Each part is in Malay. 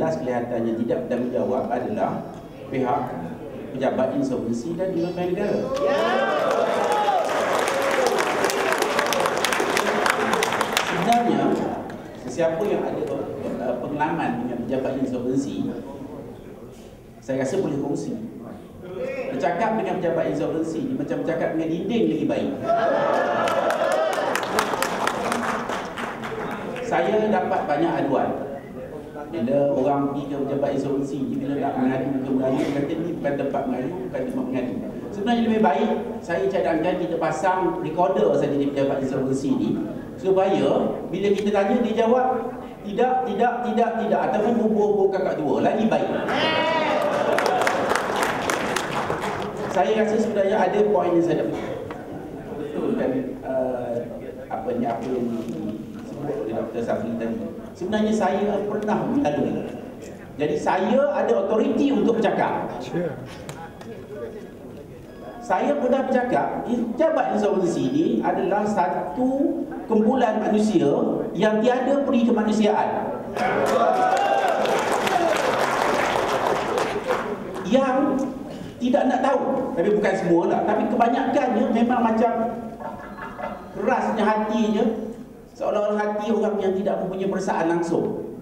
jelas kelihatannya tidak bertanggung jawab adalah pihak pejabat insolvensi dan Dimas Negara. Sebenarnya sesiapa yang ada pengalaman dengan pejabat insolvensi, saya rasa boleh kongsi. Bercakap dengan pejabat insolvensi ni macam bercakap dengan dinding lagi baik. Saya dapat banyak aduan bila orang pergi ke pejabat insolvensi ni, bila nak mengadu ke mengadu, kata ni bukan tempat mengadu, bukan tempat mengadu. Sebenarnya lebih baik saya cadangkan kita pasang recorder saja di pejabat insolvensi ni, supaya bila kita tanya dia jawab tidak ataupun hubung kakak tua, lagi baik. Saya rasa sebenarnya ada poin yang saya betul kan, apa yang disebut oleh Dr. Safri tadi. Sebenarnya saya pernah melalui. Jadi saya ada autoriti untuk bercakap. Saya pernah bercakap, pejabat insolvensi ini adalah satu kumpulan manusia yang tiada peri kemanusiaan. Yang tidak nak tahu, tapi bukan semua lah, tapi kebanyakannya memang macam kerasnya hatinya, seolah-olah hati orang yang tidak mempunyai perasaan langsung.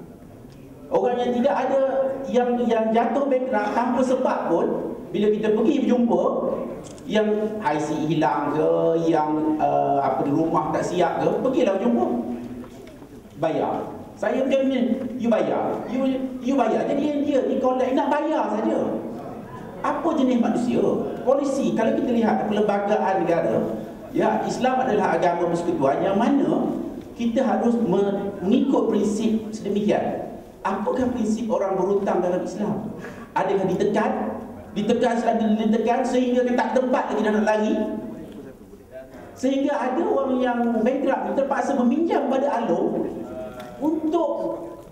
Orang yang tidak ada, yang jatuh bankrupt tanpa sebab pun, bila kita pergi berjumpa, yang IC hilang ke, yang rumah tak siap ke, pergilah berjumpa, bayar. Saya macam ni, you bayar, you bayar. Jadi yang dia ni collect nak bayar saja. Apa jenis manusia? Polisi, kalau kita lihat perlembagaan negara, ya, Islam adalah agama persekutuan yang mana kita harus mengikut prinsip sedemikian. Apakah prinsip orang berhutang dalam Islam? Adakah ditekan sehingga kita tak tempat lagi nak lari? Sehingga ada orang yang bankrupt terpaksa meminjam pada Along untuk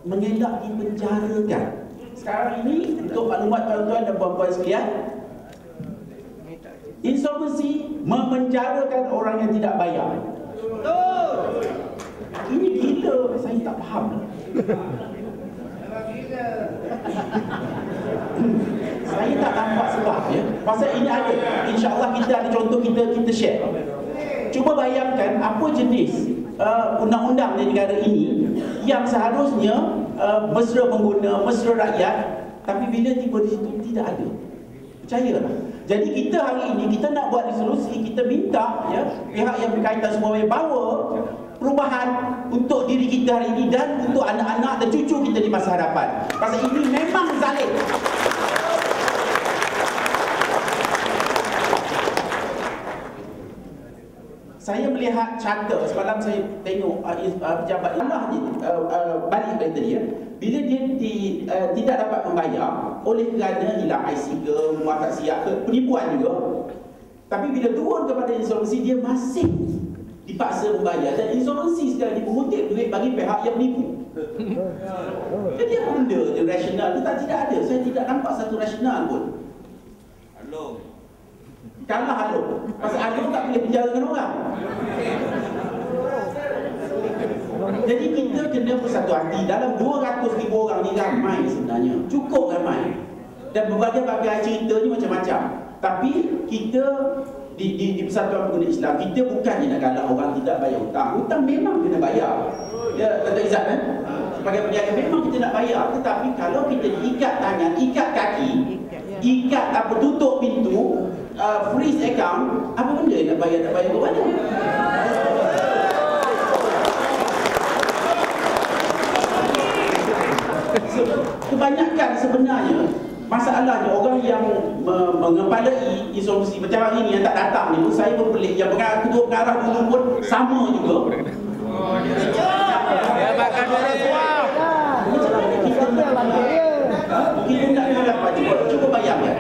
mengelak dipenjarakan. Sekarang ini, untuk maklumat tuan-tuan dan puan-puan sekalian, insolvensi memenjarakan orang yang tidak bayar. Ini gila, saya tak faham. Saya tak nampak sebab ya. Pasal ini ada. InsyaAllah kita ada contoh, kita share. Cuba bayangkan apa jenis undang-undang di negara ini yang seharusnya mesra pengguna, mesra rakyat, tapi bila tiba di situ tidak ada. Percayalah. Jadi kita hari ini kita nak buat resolusi, kita minta ya pihak yang berkaitan semua bawa perubahan untuk diri kita hari ini dan untuk anak-anak dan cucu kita di masa hadapan. Pasal ini memang zalim. Saya melihat charter, semalam saya tengok pejabat Allah ni balik dari tadi ya. Bila dia tidak dapat membayar oleh kerana hilang IC ke, rumah tak siap ke, penipuan juga. Tapi bila turun kepada insolvensi, dia masih dipaksa membayar. Dan insolvensi sekarang ni mengutip duit bagi pihak yang menipu. Jadi apa benda yang rasional? Tidak ada. Saya tidak nampak satu rasional pun. Along. Kalah Along. Pasal Along tak boleh penjarakan orang. Jadi kita kena bersatu hati. Dalam 200,000 orang ni ramai sebenarnya. Cukup ramai. Dan berbagai-bagai cerita ni macam-macam. Tapi kita di Persatuan Pengguna Islam, kita bukannya nak galak orang tidak bayar hutang. Hutang memang kena bayar. Ya, Kata Izzat kan? Sebagai peniaga memang kita nak bayar. Tetapi kalau kita ikat tangan, ikat kaki, ikat tutup pintu, freeze account, apa benda nak bayar ke mana? Kebanyakan sebenarnya masalahnya orang yang mengepalai insolvensi macam hari ini yang tak datang ni, saya pun pelik. Yang ketua pengarah dulu pun sama juga. Dia bakal orang tua. Kita tak ada dapat. Cuba bayangkan.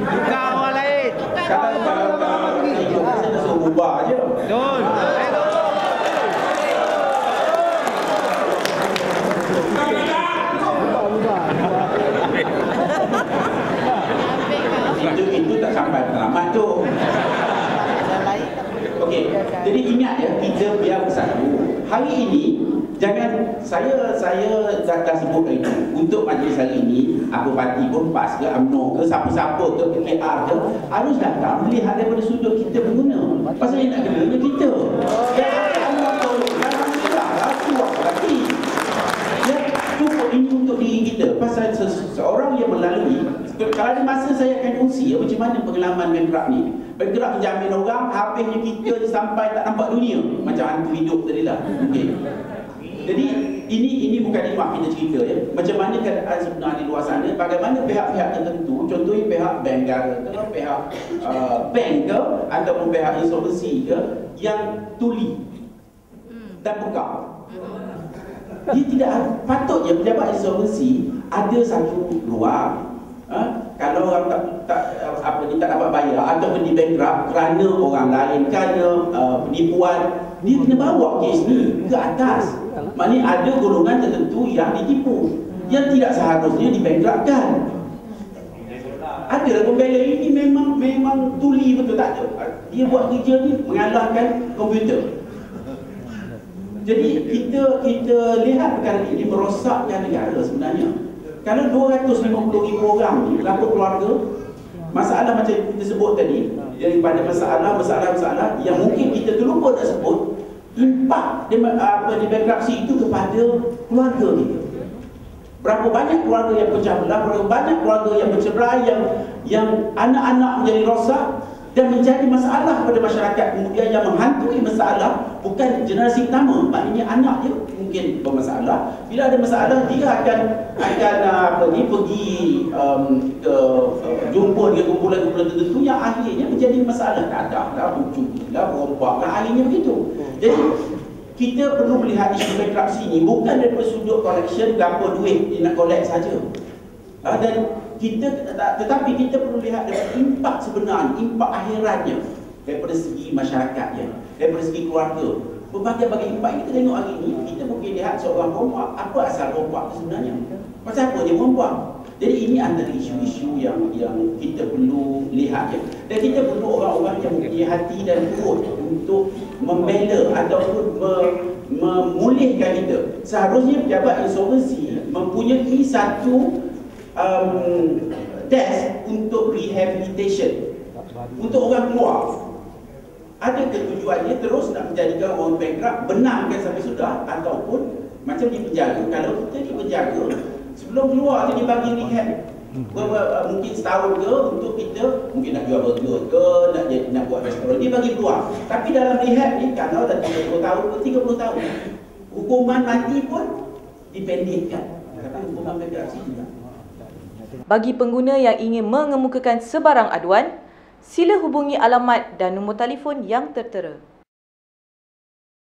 Bukan orang lain. Kalau saya dah suruh ubah je. Betul. Itu tak sampai pengalaman tu. Okey, jadi ingat ya, kita biar hari ini jangan saya dah sebut hari ini untuk majlis hari ini apa parti pun PAS ke UMNO ke siapa-siapa ke PKR ke harus datang melihat daripada sudut kita pengguna. Pasal yang nak kena kita. Allah tolong jangan susahlah kuat lagi. Ya, cukup ini untuk diri kita. Pasal seorang yang melalui kalau ada masa saya akan kongsi macam mana pengalaman bankrupt ni. Bergerak menjamin orang, habisnya kita sampai tak nampak dunia. Macam hantu hidup tadi lah. Okay. Jadi ini bukan imak kita cerita ya. Macam mana keadaan sebenarnya di luar sana, bagaimana pihak-pihak tertentu, contohnya pihak bank negara ke, pihak bank ke, ataupun pihak insolvensi ke, yang tuli dan buka. Dia tidak patutnya pejabat insolvensi ada satu ruang. Kalau orang tak dapat bayar ataupun di bankrupt kerana orang lain, kerana penipuan, dia kena bawa kes ni ke atas. Maknanya ada golongan tertentu yang ditipu, yang tidak seharusnya dibankruptkan. Ada pembela ini memang tuli betul, tak ada. Dia buat kerja ni mengalahkan komputer. Jadi kita lihat perkara ini merosakkan negara sebenarnya. Kalau 250,000 orang ni lapor keluarga, masalah macam kita sebut tadi, daripada masalah yang mungkin kita terlupa nak sebut, impak di bankruptcy itu kepada keluarga kita. Berapa banyak keluarga yang pecah belah, berapa banyak keluarga yang bercerai, yang anak-anak menjadi rosak dan menjadi masalah pada masyarakat kemudian, yang menghantui masalah bukan generasi pertama, maknanya anak dia mungkin bermasalah. Bila ada masalah dia akan pergi ke jumpa dengan kumpulan-kumpulan tertentu yang akhirnya menjadi masalah, kadang-kadang mencurilah, berompak, akhirnya begitu. Jadi kita perlu melihat isu bankruptcy ni bukan daripada sudut collection berapa duit dia nak collect saja. Dan tetapi kita perlu lihat daripada impak sebenarnya, impak akhiratnya, daripada segi masyarakatnya, daripada segi keluarga. Berbagai-bagai impak ini kita tengok hari ini, kita mungkin lihat seorang perempuan, apa asal perempuan itu sebenarnya? Pasal apa dia perempuan? Jadi ini antara isu-isu yang kita perlu lihat ya. Dan kita perlu orang-orang yang mempunyai hati dan perut untuk membela ataupun memulihkan kita. Seharusnya pejabat insolvensi mempunyai satu test untuk rehabilitation untuk orang keluar. Ada ketujuannya terus nak menjadikan orang bankrupt, benarkan sampai sudah, ataupun macam di penjara. Kalau kita di penjara, sebelum keluar dia bagi rehab mungkin setahun ke, untuk kita mungkin nak jual burger ke, nak buat restoran, dia bagi peluang. Tapi dalam rehab ni kalau dah 30 tahun ke 30 tahun, hukuman mati pun dipendekkan. Tapi hukuman bankruptcy juga. Bagi pengguna yang ingin mengemukakan sebarang aduan, sila hubungi alamat dan nombor telefon yang tertera.